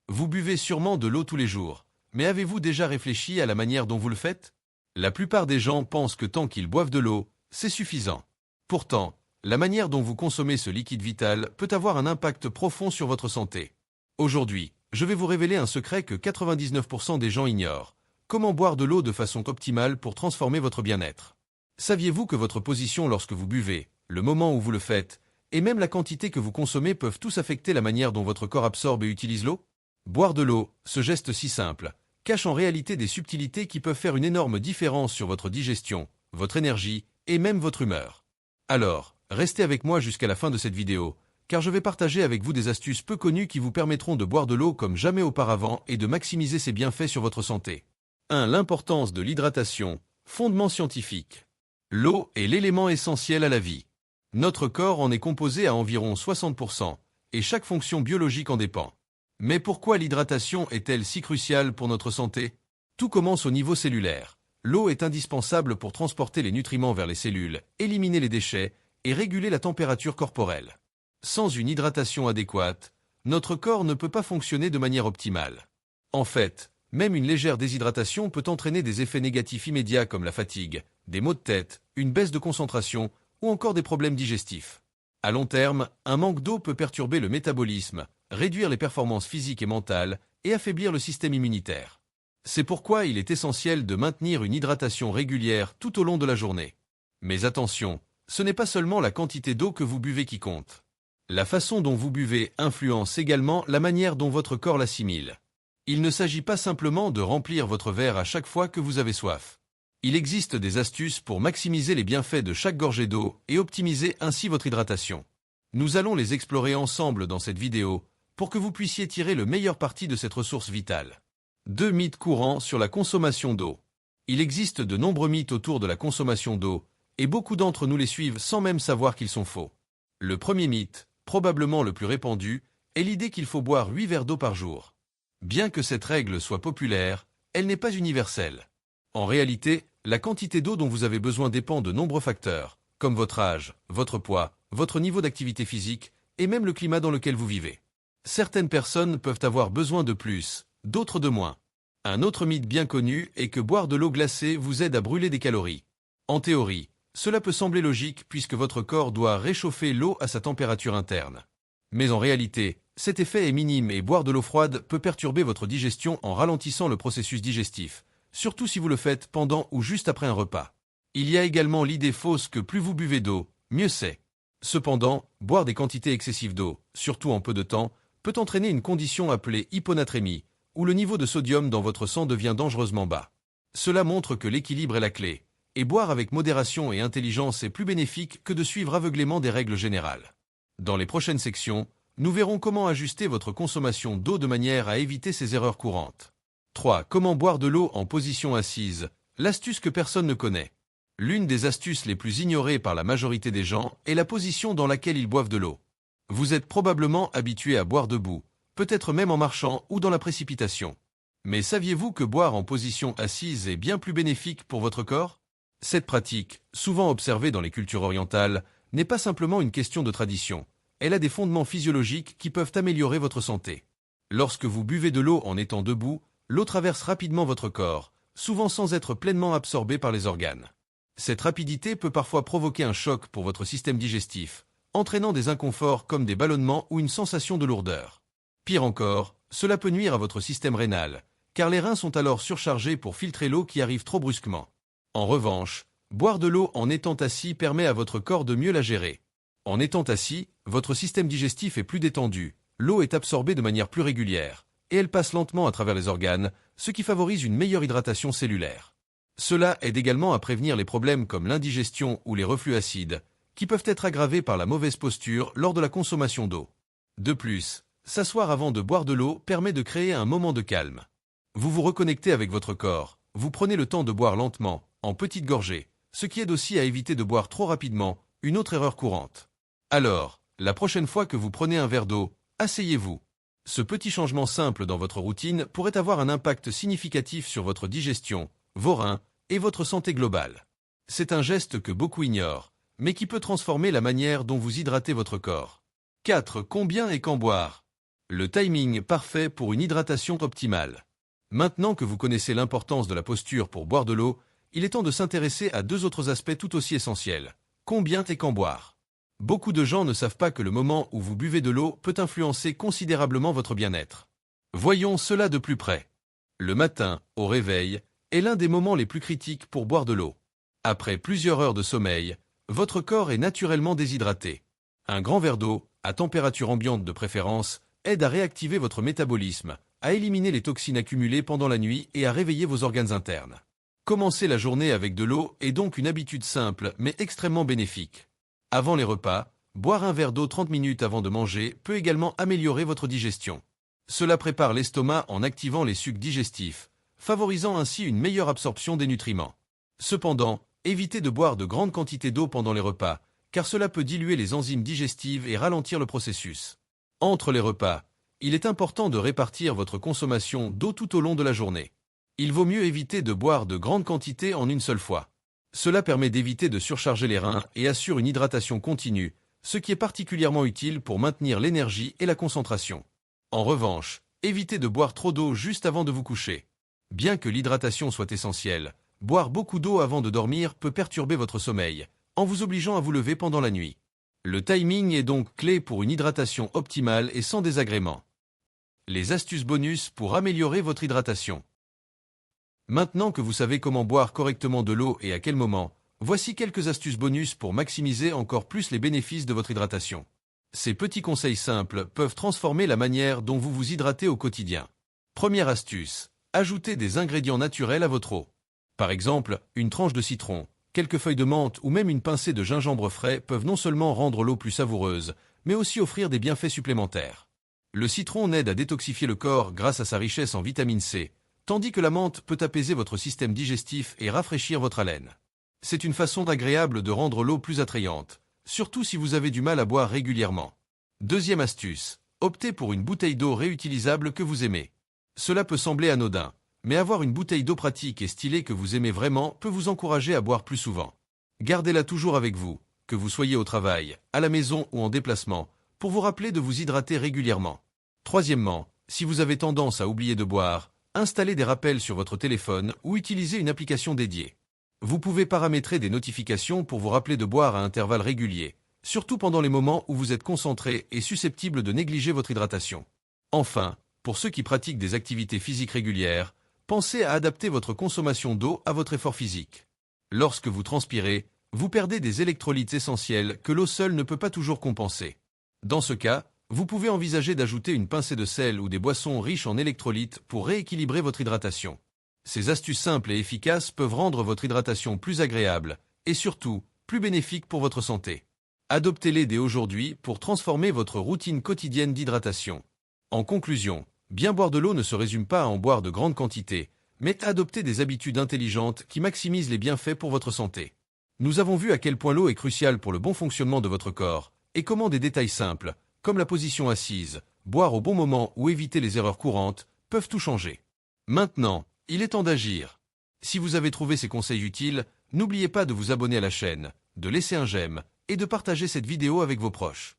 Vous buvez sûrement de l'eau tous les jours, mais avez-vous déjà réfléchi à la manière dont vous le faites? La plupart des gens pensent que tant qu'ils boivent de l'eau, c'est suffisant. Pourtant, la manière dont vous consommez ce liquide vital peut avoir un impact profond sur votre santé. Aujourd'hui, je vais vous révéler un secret que 99% des gens ignorent. Comment boire de l'eau de façon optimale pour transformer votre bien-être? Saviez-vous que votre position lorsque vous buvez, le moment où vous le faites, et même la quantité que vous consommez peuvent tous affecter la manière dont votre corps absorbe et utilise l'eau? Boire de l'eau, ce geste si simple, cache en réalité des subtilités qui peuvent faire une énorme différence sur votre digestion, votre énergie et même votre humeur. Alors, restez avec moi jusqu'à la fin de cette vidéo, car je vais partager avec vous des astuces peu connues qui vous permettront de boire de l'eau comme jamais auparavant et de maximiser ses bienfaits sur votre santé. 1. L'importance de l'hydratation. Fondement scientifique. L'eau est l'élément essentiel à la vie. Notre corps en est composé à environ 60%, et chaque fonction biologique en dépend. Mais pourquoi l'hydratation est-elle si cruciale pour notre santé? Tout commence au niveau cellulaire. L'eau est indispensable pour transporter les nutriments vers les cellules, éliminer les déchets et réguler la température corporelle. Sans une hydratation adéquate, notre corps ne peut pas fonctionner de manière optimale. En fait, même une légère déshydratation peut entraîner des effets négatifs immédiats comme la fatigue, des maux de tête, une baisse de concentration ou encore des problèmes digestifs. À long terme, un manque d'eau peut perturber le métabolisme, réduire les performances physiques et mentales et affaiblir le système immunitaire. C'est pourquoi il est essentiel de maintenir une hydratation régulière tout au long de la journée. Mais attention, ce n'est pas seulement la quantité d'eau que vous buvez qui compte. La façon dont vous buvez influence également la manière dont votre corps l'assimile. Il ne s'agit pas simplement de remplir votre verre à chaque fois que vous avez soif. Il existe des astuces pour maximiser les bienfaits de chaque gorgée d'eau et optimiser ainsi votre hydratation. Nous allons les explorer ensemble dans cette vidéo pour que vous puissiez tirer le meilleur parti de cette ressource vitale. 2 mythes courants sur la consommation d'eau. Il existe de nombreux mythes autour de la consommation d'eau, et beaucoup d'entre nous les suivent sans même savoir qu'ils sont faux. Le premier mythe, probablement le plus répandu, est l'idée qu'il faut boire 8 verres d'eau par jour. Bien que cette règle soit populaire, elle n'est pas universelle. En réalité, la quantité d'eau dont vous avez besoin dépend de nombreux facteurs, comme votre âge, votre poids, votre niveau d'activité physique, et même le climat dans lequel vous vivez. Certaines personnes peuvent avoir besoin de plus, d'autres de moins. Un autre mythe bien connu est que boire de l'eau glacée vous aide à brûler des calories. En théorie, cela peut sembler logique puisque votre corps doit réchauffer l'eau à sa température interne. Mais en réalité, cet effet est minime et boire de l'eau froide peut perturber votre digestion en ralentissant le processus digestif, surtout si vous le faites pendant ou juste après un repas. Il y a également l'idée fausse que plus vous buvez d'eau, mieux c'est. Cependant, boire des quantités excessives d'eau, surtout en peu de temps, peut entraîner une condition appelée hyponatrémie, où le niveau de sodium dans votre sang devient dangereusement bas. Cela montre que l'équilibre est la clé, et boire avec modération et intelligence est plus bénéfique que de suivre aveuglément des règles générales. Dans les prochaines sections, nous verrons comment ajuster votre consommation d'eau de manière à éviter ces erreurs courantes. 3. Comment boire de l'eau en position assise, l'astuce que personne ne connaît. L'une des astuces les plus ignorées par la majorité des gens est la position dans laquelle ils boivent de l'eau. Vous êtes probablement habitué à boire debout, peut-être même en marchant ou dans la précipitation. Mais saviez-vous que boire en position assise est bien plus bénéfique pour votre corps? Cette pratique, souvent observée dans les cultures orientales, n'est pas simplement une question de tradition. Elle a des fondements physiologiques qui peuvent améliorer votre santé. Lorsque vous buvez de l'eau en étant debout, l'eau traverse rapidement votre corps, souvent sans être pleinement absorbée par les organes. Cette rapidité peut parfois provoquer un choc pour votre système digestif, entraînant des inconforts comme des ballonnements ou une sensation de lourdeur. Pire encore, cela peut nuire à votre système rénal, car les reins sont alors surchargés pour filtrer l'eau qui arrive trop brusquement. En revanche, boire de l'eau en étant assis permet à votre corps de mieux la gérer. En étant assis, votre système digestif est plus détendu, l'eau est absorbée de manière plus régulière, et elle passe lentement à travers les organes, ce qui favorise une meilleure hydratation cellulaire. Cela aide également à prévenir les problèmes comme l'indigestion ou les reflux acides, qui peuvent être aggravés par la mauvaise posture lors de la consommation d'eau. De plus, s'asseoir avant de boire de l'eau permet de créer un moment de calme. Vous vous reconnectez avec votre corps, vous prenez le temps de boire lentement, en petites gorgées, ce qui aide aussi à éviter de boire trop rapidement, une autre erreur courante. Alors, la prochaine fois que vous prenez un verre d'eau, asseyez-vous. Ce petit changement simple dans votre routine pourrait avoir un impact significatif sur votre digestion, vos reins et votre santé globale. C'est un geste que beaucoup ignorent, mais qui peut transformer la manière dont vous hydratez votre corps. 4. Combien et quand boire? Le timing parfait pour une hydratation optimale. Maintenant que vous connaissez l'importance de la posture pour boire de l'eau, il est temps de s'intéresser à deux autres aspects tout aussi essentiels. Combien et quand boire? Beaucoup de gens ne savent pas que le moment où vous buvez de l'eau peut influencer considérablement votre bien-être. Voyons cela de plus près. Le matin, au réveil, est l'un des moments les plus critiques pour boire de l'eau. Après plusieurs heures de sommeil, votre corps est naturellement déshydraté. Un grand verre d'eau, à température ambiante de préférence, aide à réactiver votre métabolisme, à éliminer les toxines accumulées pendant la nuit et à réveiller vos organes internes. Commencer la journée avec de l'eau est donc une habitude simple mais extrêmement bénéfique. Avant les repas, boire un verre d'eau 30 minutes avant de manger peut également améliorer votre digestion. Cela prépare l'estomac en activant les sucs digestifs, favorisant ainsi une meilleure absorption des nutriments. Cependant, évitez de boire de grandes quantités d'eau pendant les repas, car cela peut diluer les enzymes digestives et ralentir le processus. Entre les repas, il est important de répartir votre consommation d'eau tout au long de la journée. Il vaut mieux éviter de boire de grandes quantités en une seule fois. Cela permet d'éviter de surcharger les reins et assure une hydratation continue, ce qui est particulièrement utile pour maintenir l'énergie et la concentration. En revanche, évitez de boire trop d'eau juste avant de vous coucher. Bien que l'hydratation soit essentielle, boire beaucoup d'eau avant de dormir peut perturber votre sommeil, en vous obligeant à vous lever pendant la nuit. Le timing est donc clé pour une hydratation optimale et sans désagréments. Les astuces bonus pour améliorer votre hydratation. Maintenant que vous savez comment boire correctement de l'eau et à quel moment, voici quelques astuces bonus pour maximiser encore plus les bénéfices de votre hydratation. Ces petits conseils simples peuvent transformer la manière dont vous vous hydratez au quotidien. Première astuce, ajoutez des ingrédients naturels à votre eau. Par exemple, une tranche de citron, quelques feuilles de menthe ou même une pincée de gingembre frais peuvent non seulement rendre l'eau plus savoureuse, mais aussi offrir des bienfaits supplémentaires. Le citron aide à détoxifier le corps grâce à sa richesse en vitamine C, tandis que la menthe peut apaiser votre système digestif et rafraîchir votre haleine. C'est une façon agréable de rendre l'eau plus attrayante, surtout si vous avez du mal à boire régulièrement. Deuxième astuce, optez pour une bouteille d'eau réutilisable que vous aimez. Cela peut sembler anodin, mais avoir une bouteille d'eau pratique et stylée que vous aimez vraiment peut vous encourager à boire plus souvent. Gardez-la toujours avec vous, que vous soyez au travail, à la maison ou en déplacement, pour vous rappeler de vous hydrater régulièrement. Troisièmement, si vous avez tendance à oublier de boire, installez des rappels sur votre téléphone ou utilisez une application dédiée. Vous pouvez paramétrer des notifications pour vous rappeler de boire à intervalles réguliers, surtout pendant les moments où vous êtes concentré et susceptible de négliger votre hydratation. Enfin, pour ceux qui pratiquent des activités physiques régulières, pensez à adapter votre consommation d'eau à votre effort physique. Lorsque vous transpirez, vous perdez des électrolytes essentiels que l'eau seule ne peut pas toujours compenser. Dans ce cas, vous pouvez envisager d'ajouter une pincée de sel ou des boissons riches en électrolytes pour rééquilibrer votre hydratation. Ces astuces simples et efficaces peuvent rendre votre hydratation plus agréable et surtout plus bénéfique pour votre santé. Adoptez-les dès aujourd'hui pour transformer votre routine quotidienne d'hydratation. En conclusion, bien boire de l'eau ne se résume pas à en boire de grandes quantités, mais à adopter des habitudes intelligentes qui maximisent les bienfaits pour votre santé. Nous avons vu à quel point l'eau est cruciale pour le bon fonctionnement de votre corps et comment des détails simples, comme la position assise, boire au bon moment ou éviter les erreurs courantes, peuvent tout changer. Maintenant, il est temps d'agir. Si vous avez trouvé ces conseils utiles, n'oubliez pas de vous abonner à la chaîne, de laisser un j'aime et de partager cette vidéo avec vos proches.